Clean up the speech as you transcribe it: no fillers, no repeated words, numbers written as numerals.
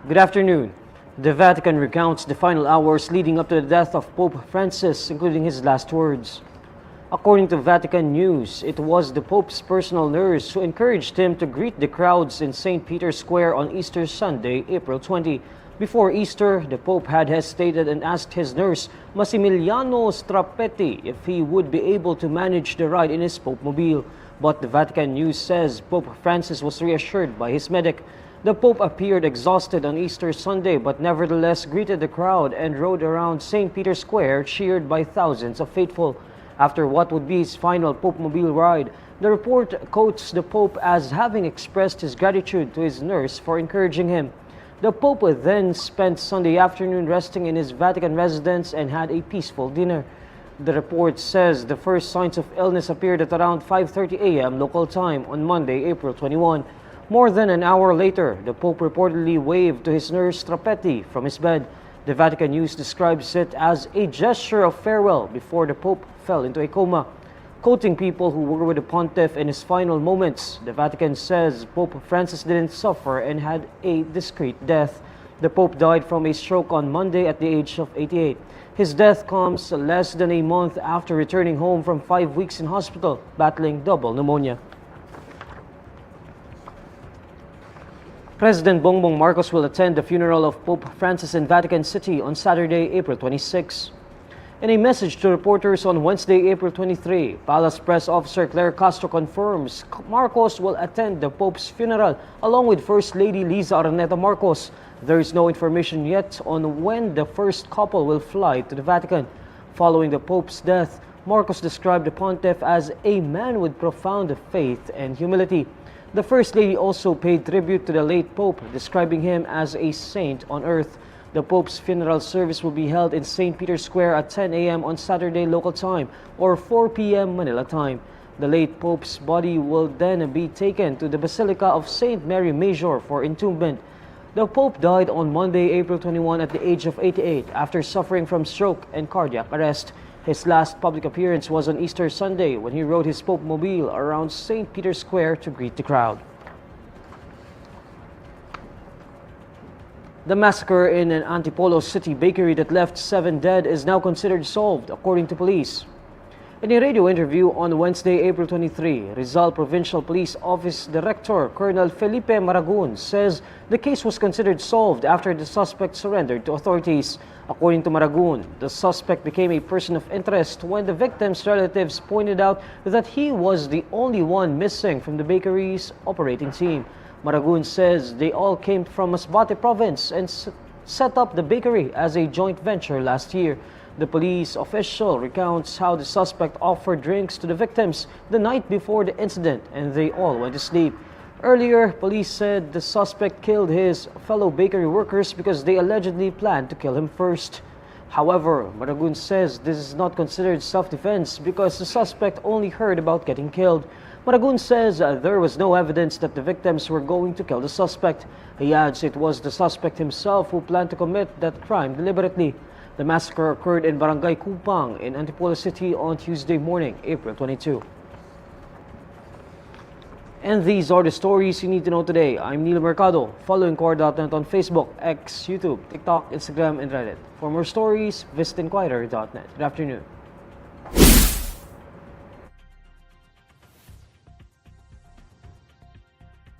Good afternoon. The Vatican recounts the final hours leading up to the death of Pope Francis, including his last words. According to Vatican News, it was the Pope's personal nurse who encouraged him to greet the crowds in St. Peter's Square on Easter Sunday, April 20. Before Easter, the Pope had hesitated and asked his nurse, Massimiliano Strapetti, if he would be able to manage the ride in his Pope-mobile. But the Vatican News says Pope Francis was reassured by his medic. The Pope appeared exhausted on Easter Sunday but nevertheless greeted the crowd and rode around St. Peter's Square cheered by thousands of faithful. After what would be his final Pope-mobile ride, the report quotes the Pope as having expressed his gratitude to his nurse for encouraging him. The Pope then spent Sunday afternoon resting in his Vatican residence and had a peaceful dinner. The report says the first signs of illness appeared at around 5:30 a.m. local time on Monday, April 21. More than an hour later, the Pope reportedly waved to his nurse Strapetti from his bed. The Vatican News describes it as a gesture of farewell before the Pope fell into a coma. Quoting people who were with the pontiff in his final moments, the Vatican says Pope Francis didn't suffer and had a discreet death. The Pope died from a stroke on Monday at the age of 88. His death comes less than a month after returning home from 5 weeks in hospital, battling double pneumonia. President Bongbong Marcos will attend the funeral of Pope Francis in Vatican City on Saturday, April 26. In a message to reporters on Wednesday, April 23, Palace Press Officer Claire Castro confirms Marcos will attend the Pope's funeral along with First Lady Liza Araneta Marcos. There is no information yet on when the first couple will fly to the Vatican. Following the Pope's death, Marcos described the pontiff as a man with profound faith and humility. The First Lady also paid tribute to the late Pope, describing him as a saint on earth. The Pope's funeral service will be held in St. Peter's Square at 10 a.m. on Saturday local time or 4 p.m. Manila time. The late Pope's body will then be taken to the Basilica of St. Mary Major for entombment. The Pope died on Monday, April 21 at the age of 88 after suffering from stroke and cardiac arrest. His last public appearance was on Easter Sunday when he rode his Pope-mobile around St. Peter's Square to greet the crowd. The massacre in an Antipolo city bakery that left 7 dead is now considered solved, according to police. In a radio interview on Wednesday, April 23, Rizal Provincial Police Office Director Colonel Felipe Maragun says the case was considered solved after the suspect surrendered to authorities. According to Maragun, the suspect became a person of interest when the victim's relatives pointed out that he was the only one missing from the bakery's operating team. Maragun says they all came from Masbate province and set up the bakery as a joint venture last year. The police official recounts how the suspect offered drinks to the victims the night before the incident and they all went to sleep. Earlier, police said the suspect killed his fellow bakery workers because they allegedly planned to kill him first. However, Maragun says this is not considered self-defense because the suspect only heard about getting killed. Maragun says there was no evidence that the victims were going to kill the suspect. He adds it was the suspect himself who planned to commit that crime deliberately. The massacre occurred in Barangay Kupang in Antipolo City on Tuesday morning, April 22. And these are the stories you need to know today. I'm Neil Mercado. Follow INQUIRER.net on Facebook, X, YouTube, TikTok, Instagram, and Reddit. For more stories, visit INQUIRER.net. Good afternoon.